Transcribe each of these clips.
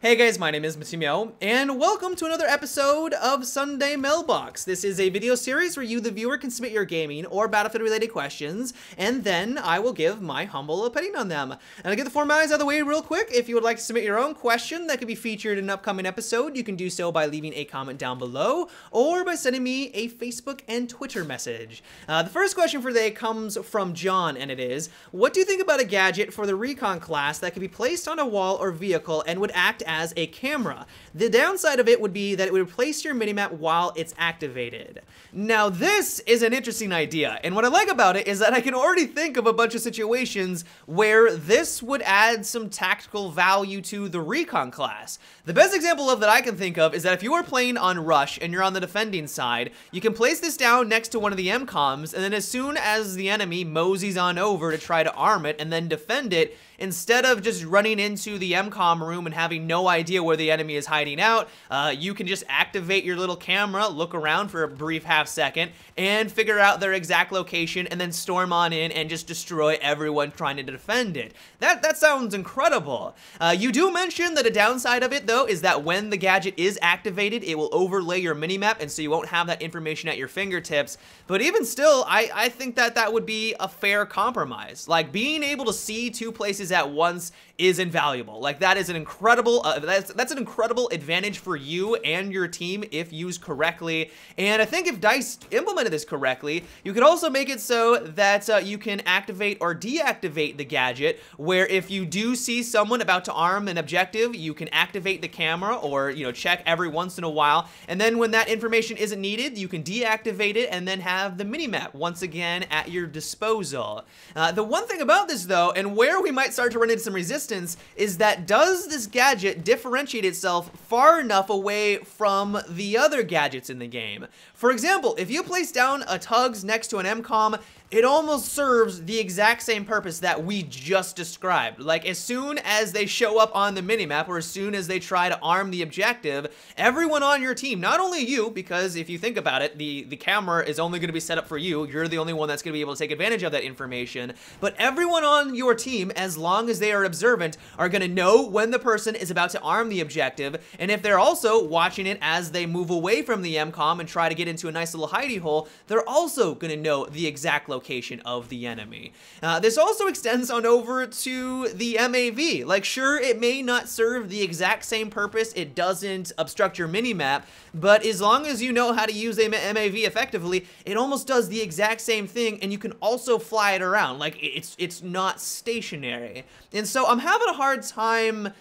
Hey guys, my name is Matimio, and welcome to another episode of Sunday Mailbox. This is a video series where you, the viewer, can submit your gaming or Battlefield-related questions, and then I will give my humble opinion on them. And I'll get the formalities out of the way real quick. If you would like to submit your own question that could be featured in an upcoming episode, you can do so by leaving a comment down below, or by sending me a Facebook and Twitter message. The first question for today comes from John, and it is, what do you think about a gadget for the Recon class that could be placed on a wall or vehicle and would act as a camera? The downside of it would be that it would replace your minimap while it's activated. Now this is an interesting idea, and what I like about it is that I can already think of a bunch of situations where this would add some tactical value to the Recon class. The best example of that I can think of is that if you are playing on Rush and you're on the defending side, you can place this down next to one of the MCOMs, and then as soon as the enemy moseys on over to try to arm it and then defend it, instead of just running into the MCOM room and having no idea where the enemy is hiding out, you can just activate your little camera, look around for a brief half second, and figure out their exact location, and then storm on in and just destroy everyone trying to defend it. That sounds incredible. You do mention that a downside of it, though, is that when the gadget is activated, it will overlay your minimap, and so you won't have that information at your fingertips. But even still, I think that would be a fair compromise. Like, being able to see two places at once is invaluable. Like, that is an incredible, that's an incredible advantage for you and your team if used correctly. And I think if DICE implemented this correctly, you could also make it so that you can activate or deactivate the gadget, where if you do see someone about to arm an objective, you can activate the camera or, you know, check every once in a while. And then when that information isn't needed, you can deactivate it and then have the minimap once again at your disposal. The one thing about this, though, and where we might start to run into some resistance, is that does this gadget differentiate itself far enough away from the other gadgets in the game? For example, if you place down a Tugs next to an MCOM, it almost serves the exact same purpose that we just described. Like, as soon as they show up on the minimap, or as soon as they try to arm the objective, everyone on your team, not only you, because if you think about it, the camera is only going to be set up for you, you're the only one that's going to be able to take advantage of that information, but everyone on your team, as long as they are observant, are going to know when the person is about to arm the objective, and if they're also watching it as they move away from the MCOM and try to get into a nice little hidey hole, they're also going to know the exact location of the enemy. This also extends on over to the MAV. Like, sure, it may not serve the exact same purpose, it doesn't obstruct your minimap, but as long as you know how to use a MAV effectively, it almost does the exact same thing, and you can also fly it around. Like, it's not stationary. And so I'm having a hard time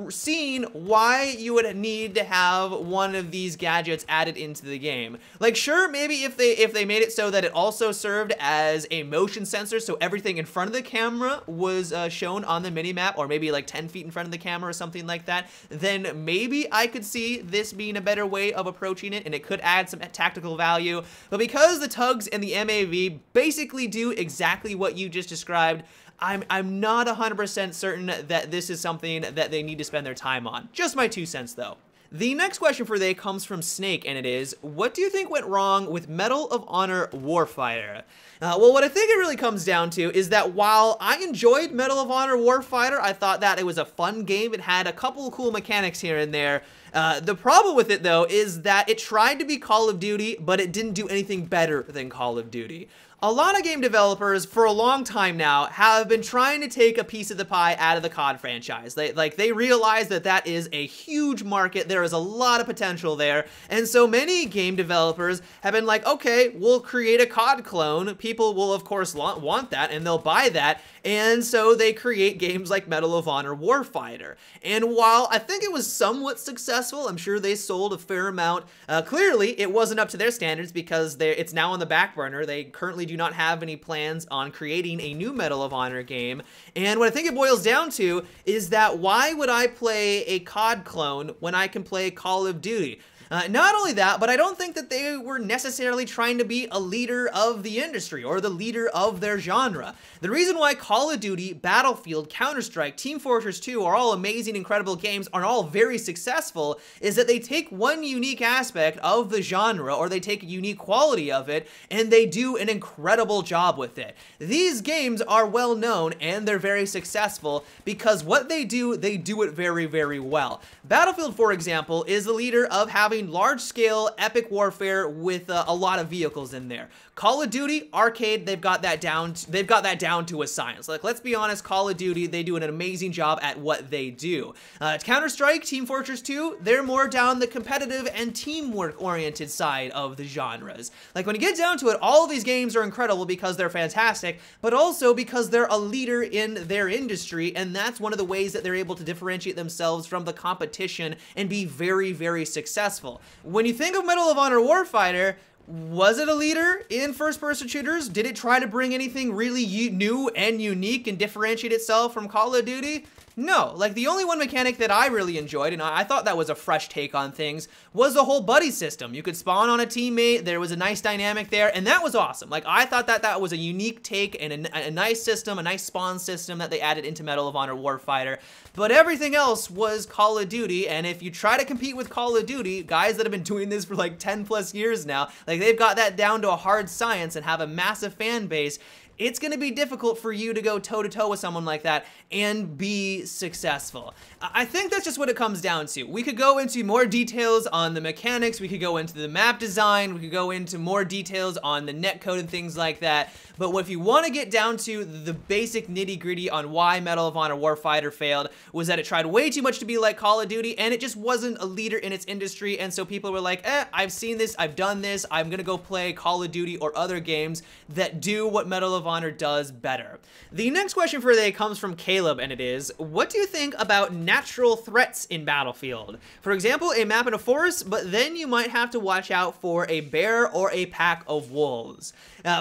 seeing why you would need to have one of these gadgets added into the game. Like, sure, maybe if they made it so that it also served as a motion sensor, so everything in front of the camera was shown on the minimap, or maybe like 10 feet in front of the camera or something like that, then maybe I could see this being a better way of approaching it, and it could add some tactical value. But because the Tugs and the MAV basically do exactly what you just described, I'm not 100% certain that this is something that they need to spend their time on. Just my 2 cents, though. The next question for today comes from Snake, and it is, what do you think went wrong with Medal of Honor Warfighter? Well, what I think it really comes down to is that while I enjoyed Medal of Honor Warfighter, I thought that it was a fun game. It had a couple of cool mechanics here and there. The problem with it, though, is that it tried to be Call of Duty, but it didn't do anything better than Call of Duty. A lot of game developers for a long time now have been trying to take a piece of the pie out of the COD franchise. They realize that that is a huge market, there is a lot of potential there, and so many game developers have been like, okay, we'll create a COD clone, people will of course want that, and they'll buy that, and so they create games like Medal of Honor Warfighter. And while I think it was somewhat successful, I'm sure they sold a fair amount, clearly it wasn't up to their standards because it's now on the back burner. They currently do not have any plans on creating a new Medal of Honor game. And what I think it boils down to is that why would I play a COD clone when I can play Call of Duty? Not only that, but I don't think that they were necessarily trying to be a leader of the industry or the leader of their genre. The reason why Call of Duty, Battlefield, Counter-Strike, Team Fortress 2 are all amazing, incredible games, are all very successful, is that they take one unique aspect of the genre, or they take a unique quality of it, and they do an incredible job with it. These games are well known and they're very successful because what they do it very, very well. Battlefield, for example, is the leader of having large-scale epic warfare with a lot of vehicles in there. Call of Duty, arcade, they've got that down to a science. Like, let's be honest, Call of Duty, they do an amazing job at what they do. Counter-Strike, Team Fortress 2, they're more down the competitive and teamwork-oriented side of the genres. Like, when you get down to it, all of these games are incredible because they're fantastic, but also because they're a leader in their industry, and that's one of the ways that they're able to differentiate themselves from the competition and be very, very successful. When you think of Medal of Honor Warfighter, was it a leader in first-person shooters? Did it try to bring anything really new and unique and differentiate itself from Call of Duty? No. Like, the only one mechanic that I really enjoyed, and I thought that was a fresh take on things, was the whole buddy system. You could spawn on a teammate, there was a nice dynamic there, and that was awesome. Like, I thought that that was a unique take and a nice system, a nice spawn system that they added into Medal of Honor Warfighter. But everything else was Call of Duty, and if you try to compete with Call of Duty, guys that have been doing this for like 10 plus years now, like, they've got that down to a hard science and have a massive fan base, it's going to be difficult for you to go toe-to-toe with someone like that and be successful. I think that's just what it comes down to. We could go into more details on the mechanics, we could go into the map design, we could go into more details on the netcode and things like that, but if you want to get down to the basic nitty-gritty on why Medal of Honor Warfighter failed, was that it tried way too much to be like Call of Duty, and it just wasn't a leader in its industry, and so people were like, I've seen this, I've done this, I'm gonna go play Call of Duty or other games that do what Medal of Honor does better. The next question for today comes from Caleb, and it is, what do you think about natural threats in Battlefield? For example, a map in a forest, but then you might have to watch out for a bear or a pack of wolves.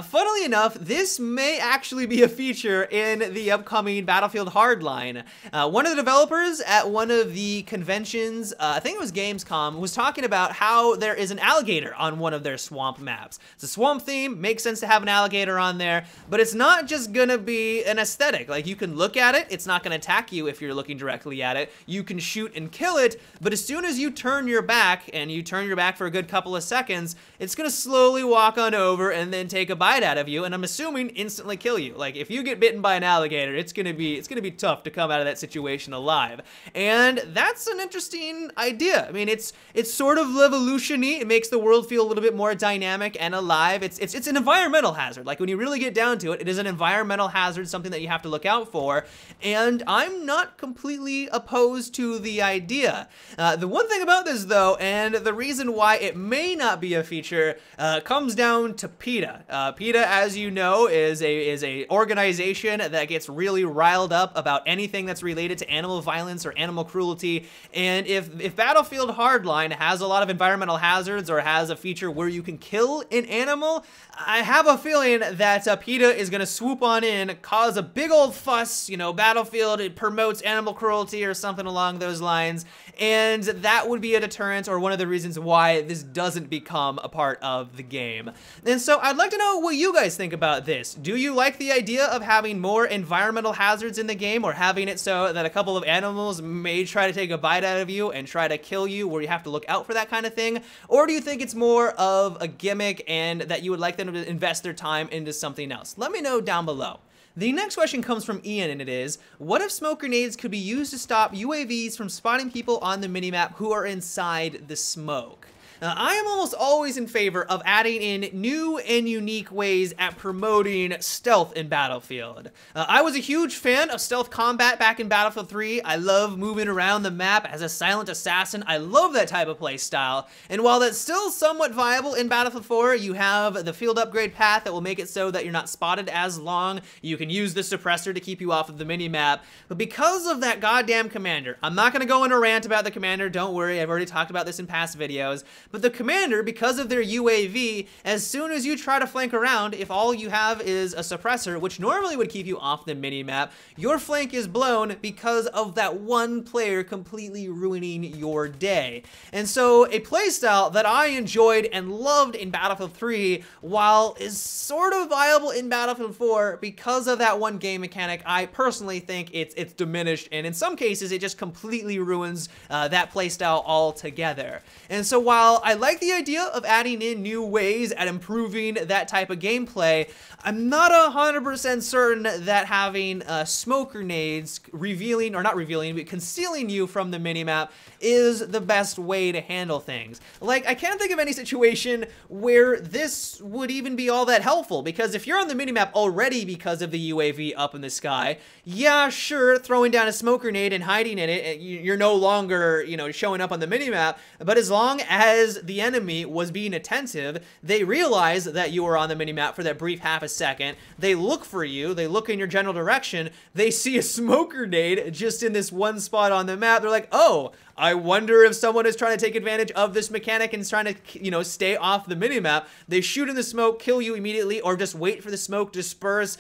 Funnily enough, this may actually be a feature in the upcoming Battlefield Hardline. One of the developers at one of the conventions, I think it was Gamescom, was talking about how there is an alligator on one of their swamp maps. It's a swamp theme, makes sense to have an alligator on there, but it's not just gonna be an aesthetic. Like, you can look at it, it's not gonna attack you if you're looking directly at it, you can shoot and kill it, but as soon as you turn your back, and you turn your back for a good couple of seconds, it's gonna slowly walk on over and then take a bite out of you, and I'm assuming instantly kill you. Like, if you get bitten by an alligator, it's gonna be tough to come out of that situation alive. And that's an interesting idea. I mean, it's sort of evolution-y. It makes the world feel a little bit more dynamic and alive. It's an environmental hazard. Like, when you really get down to it, it is an environmental hazard, something that you have to look out for, and I'm not completely opposed to the idea. The one thing about this, though, and the reason why it may not be a feature, comes down to PETA. PETA, as you know, is a organization that gets really riled up about anything that's related to animal violence or animal cruelty, and if Battlefield Hardline has a lot of environmental hazards or has a feature where you can kill an animal, I have a feeling that PETA is gonna swoop on in, cause a big old fuss, you know, Battlefield, it promotes animal cruelty or something along those lines, and that would be a deterrent or one of the reasons why this doesn't become a part of the game. And so I'd like to know what you guys think about this. Do you like the idea of having more environmental hazards in the game, or having it so that a couple of animals may try to take a bite out of you and try to kill you, where you have to look out for that kind of thing? Or do you think it's more of a gimmick and that you would like them to invest their time into something else? Let me know down below. The next question comes from Ian, and it is, what if smoke grenades could be used to stop UAVs from spotting people on the minimap who are inside the smoke? I am almost always in favor of adding in new and unique ways at promoting stealth in Battlefield. I was a huge fan of stealth combat back in Battlefield 3. I love moving around the map as a silent assassin. I love that type of play style. And while that's still somewhat viable in Battlefield 4, you have the field upgrade path that will make it so that you're not spotted as long. You can use the suppressor to keep you off of the minimap. But because of that goddamn commander, I'm not going to go in a rant about the commander, don't worry, I've already talked about this in past videos. But the commander, because of their UAV, as soon as you try to flank around, if all you have is a suppressor, which normally would keep you off the minimap, your flank is blown because of that one player completely ruining your day. And so a playstyle that I enjoyed and loved in Battlefield 3, while is sort of viable in Battlefield 4, because of that one game mechanic, I personally think it's diminished, and in some cases it just completely ruins that playstyle altogether. And so while I like the idea of adding in new ways at improving that type of gameplay, I'm not 100% certain that having smoke grenades revealing, or not revealing, but concealing you from the minimap is the best way to handle things. Like, I can't think of any situation where this would even be all that helpful, because if you're on the minimap already because of the UAV up in the sky, yeah, sure, throwing down a smoke grenade and hiding in it, you're no longer, you know, showing up on the minimap, but as long as the enemy was being attentive, they realize that you were on the minimap for that brief half a second, they look for you, they look in your general direction, they see a smoke grenade just in this one spot on the map, they're like, oh, I wonder if someone is trying to take advantage of this mechanic and is trying to, you know, stay off the minimap. They shoot in the smoke, kill you immediately, or just wait for the smoke to disperse.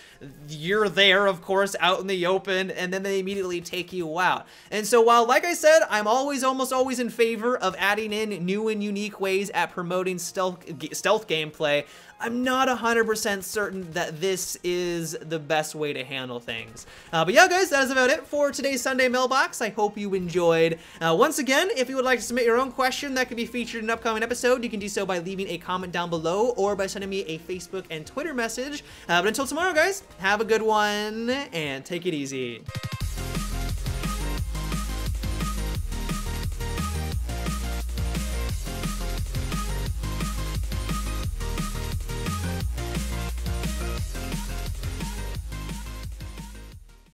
You're there, of course, out in the open, and then they immediately take you out. And so while, like I said, I'm almost always in favor of adding in new and unique ways at promoting stealth gameplay, I'm not 100% certain that this is the best way to handle things. But yeah, guys, that is about it for today's Sunday Mailbox. I hope you enjoyed. Once again, if you would like to submit your own question that could be featured in an upcoming episode, you can do so by leaving a comment down below or by sending me a Facebook and Twitter message. But until tomorrow, guys, have a good one and take it easy.